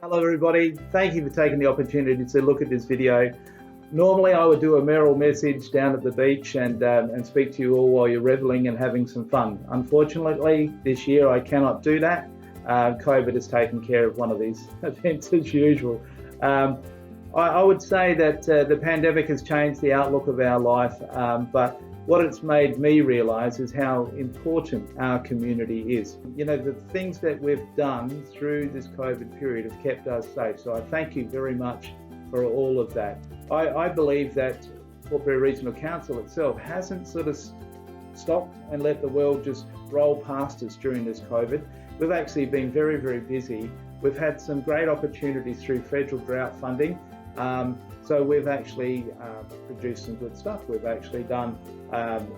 Hello everybody, thank you for taking the opportunity to look at this video. Normally I would do a Merrill message down at the beach and speak to you all while you're reveling and having some fun. Unfortunately, this year I cannot do that. COVID has taken care of one of these events as usual. I would say that the pandemic has changed the outlook of our life, but what it's made me realise is how important our community is. You know, the things that we've done through this COVID period have kept us safe. So I thank you very much for all of that. I believe that Port Pirie Regional Council itself hasn't sort of stopped and let the world just roll past us during this COVID. We've actually been very, very busy. We've had some great opportunities through federal drought funding. So we've actually produced some good stuff. We've actually done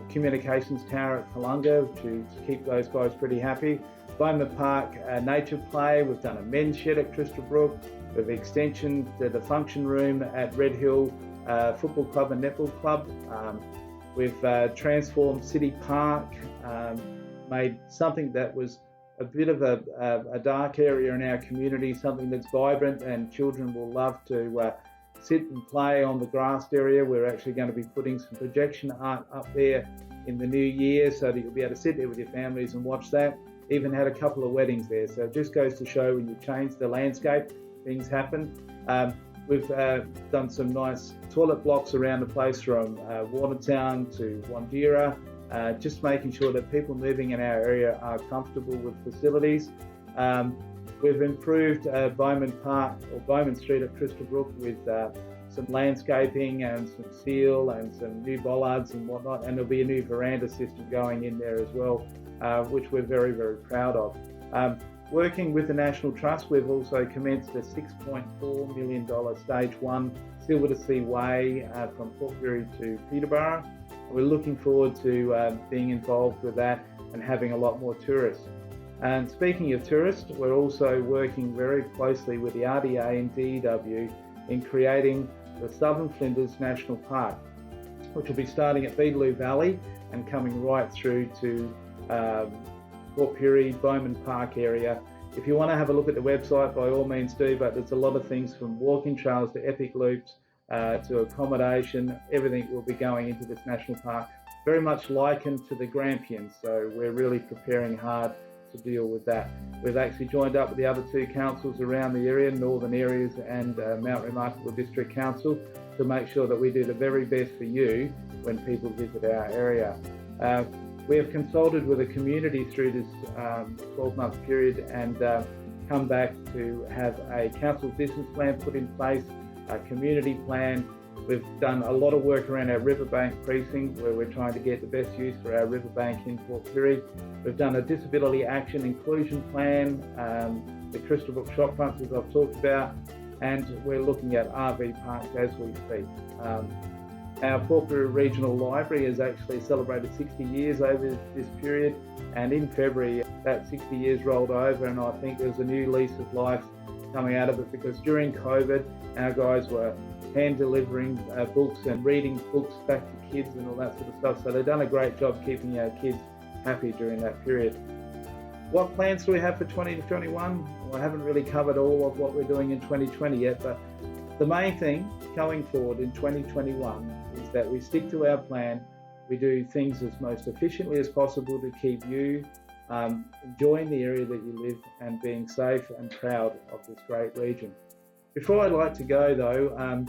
communications tower at Kalunga to keep those guys pretty happy. Bowman Park nature play. We've done a men's shed at Crystal Brook. We've extension to the function room at Red Hill Football Club and Netball Club. We've transformed City Park, made something that was a bit of a dark area in our community, something that's vibrant and children will love to sit and play on the grassed area. We're actually going to be putting some projection art up there in the new year so that you'll be able to sit there with your families and watch that. Even had a couple of weddings there. So it just goes to show when you change the landscape, things happen. We've done some nice toilet blocks around the place from Watertown to Wandera, just making sure that people moving in our area are comfortable with facilities. We've improved Bowman Park or Bowman Street at Crystal Brook with some landscaping and some seal and some new bollards and whatnot, and there'll be a new veranda system going in there as well, which we're very, very proud of. Working with the National Trust, we've also commenced a $6.4 million Stage 1 Silver to Sea Way from Port Pirie to Peterborough. We're looking forward to being involved with that and having a lot more tourists. And speaking of tourists, we're also working very closely with the RDA and DEW in creating the Southern Flinders National Park, which will be starting at Beetaloo Valley and coming right through to Port Pirie, Bowman Park area. If you want to have a look at the website, by all means do, but there's a lot of things from walking trails to epic loops to accommodation. Everything will be going into this national park, very much likened to the Grampians, so we're really preparing hard to deal with that. We've actually joined up with the other two councils around the area, Northern Areas and Mount Remarkable District Council, to make sure that we do the very best for you when people visit our area. We have consulted with the community through this 12-month period and come back to have a council business plan put in place, a community plan. We've done a lot of work around our riverbank precinct where we're trying to get the best use for our riverbank in Port Pirie. We've done a disability action inclusion plan, the Crystal Brook shopfronts as I've talked about, and we're looking at RV parks as we speak. Our Port Pirie Regional Library has actually celebrated 60 years over this period, and in February that 60 years rolled over, and I think there's a new lease of life coming out of it, because during COVID our guys were hand delivering books and reading books back to kids and all that sort of stuff, so they've done a great job keeping our kids happy during that period. What plans do we have for 2021? Well, I haven't really covered all of what we're doing in 2020 yet, but the main thing going forward in 2021 is that we stick to our plan. We do things as most efficiently as possible to keep you enjoying the area that you live and being safe and proud of this great region. Before I'd like to go though,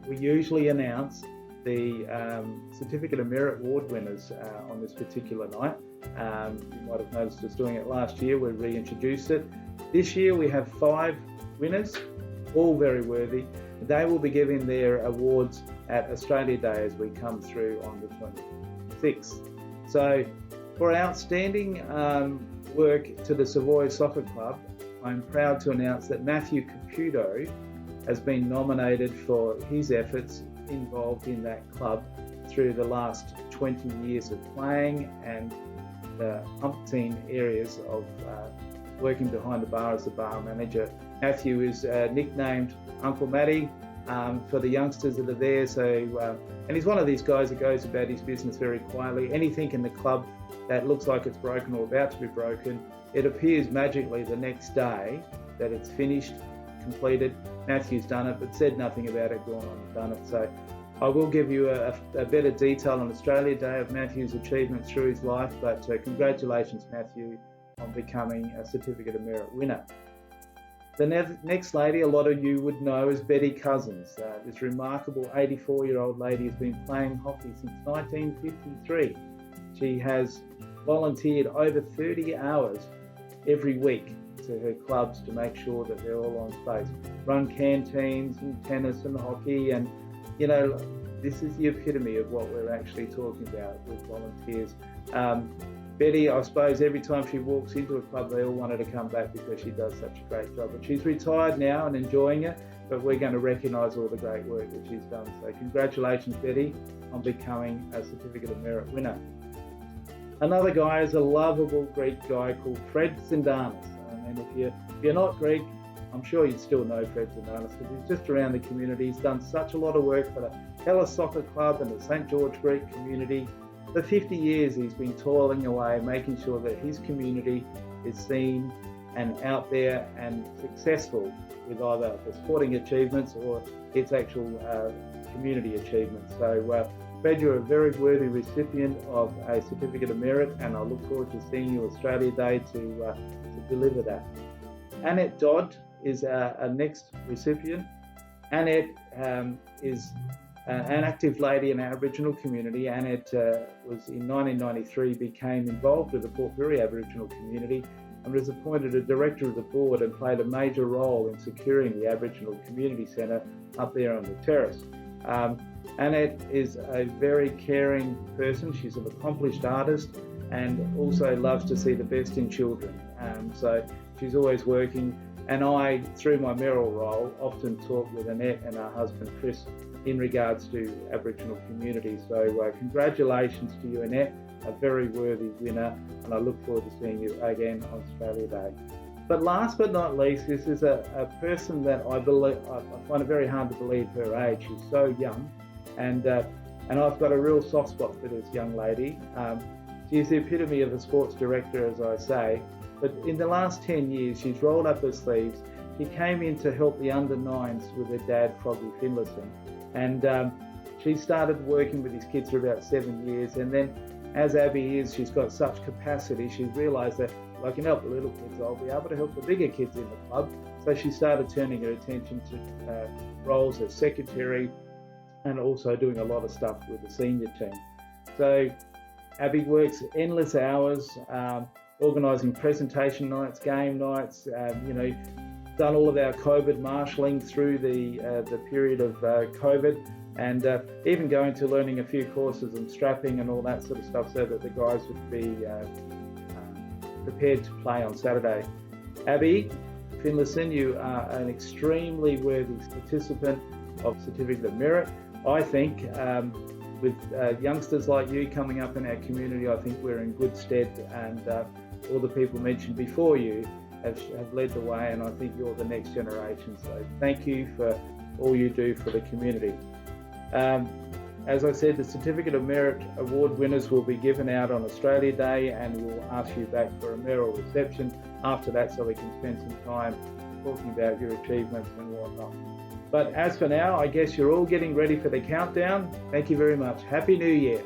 we usually announce the Certificate of Merit Award winners on this particular night. You might have noticed us doing it last year. We reintroduced it. This year we have 5 winners, all very worthy. They will be giving their awards at Australia Day as we come through on the 26th. So for outstanding work to the Savoy Soccer Club, I'm proud to announce that Matthew Caputo has been nominated for his efforts involved in that club through the last 20 years of playing and the umpteen areas of working behind the bar as a bar manager. Matthew is nicknamed Uncle Matty for the youngsters that are there. So, and he's one of these guys that goes about his business very quietly. Anything in the club that looks like it's broken or about to be broken, it appears magically the next day that it's finished completed. Matthew's done it, but said nothing about it, gone on and done it. So I will give you a better detail on Australia Day of Matthew's achievements through his life, but congratulations, Matthew, on becoming a Certificate of Merit winner. The next lady a lot of you would know is Betty Cousins. This remarkable 84-year-old lady has been playing hockey since 1953. She has volunteered over 30 hours every week to her clubs to make sure that they're all on space. Run canteens and tennis and hockey, and you know, this is the epitome of what we're actually talking about with volunteers. Betty, I suppose every time she walks into a club, they all want her to come back because she does such a great job. But she's retired now and enjoying it, but we're going to recognise all the great work that she's done. So congratulations, Betty, on becoming a Certificate of Merit winner. Another guy is a lovable Greek guy called Fred Sindanis. And if you're not Greek, I'm sure you'd still know Fred Sindanis because he's just around the community. He's done such a lot of work for the Hellas Soccer Club and the St George Greek community. For 50 years, he's been toiling away, making sure that his community is seen and out there and successful with either the sporting achievements or its actual community achievements. So, Fred, you're a very worthy recipient of a Certificate of Merit, and I look forward to seeing you Australia Day to deliver that. Annette Dodd is our next recipient. Annette is an active lady in our Aboriginal community. Annette was in 1993 became involved with the Port Pirie Aboriginal community and was appointed a director of the board and played a major role in securing the Aboriginal Community Centre up there on the terrace. Annette is a very caring person. She's an accomplished artist and also loves to see the best in children. So she's always working. And I, through my mayoral role, often talk with Annette and her husband Chris in regards to Aboriginal communities. So congratulations to you, Annette, a very worthy winner, and I look forward to seeing you again on Australia Day. But last but not least, this is a person that I find it very hard to believe her age. She's so young, and I've got a real soft spot for this young lady. She's the epitome of a sports director, as I say, but in the last 10 years, she's rolled up her sleeves. She came in to help the under-9s with her dad, Froggy Finlayson, and she started working with these kids for about 7 years, and then as Abby is, she's got such capacity, she's realised that if I can help the little kids, I'll be able to help the bigger kids in the club. So she started turning her attention to roles as secretary and also doing a lot of stuff with the senior team. So Abby works endless hours, organising presentation nights, game nights, done all of our COVID marshalling through the period of COVID, and even going to learning a few courses on strapping and all that sort of stuff so that the guys would be prepared to play on Saturday. Abby Finlayson, you are an extremely worthy participant of Certificate of Merit. I think with youngsters like you coming up in our community, I think we're in good stead, and all the people mentioned before you have led the way, and I think you're the next generation. So thank you for all you do for the community. As I said, the Certificate of Merit Award winners will be given out on Australia Day, and we'll ask you back for a mayoral reception after that so we can spend some time talking about your achievements and whatnot. But as for now, I guess you're all getting ready for the countdown. Thank you very much. Happy New Year.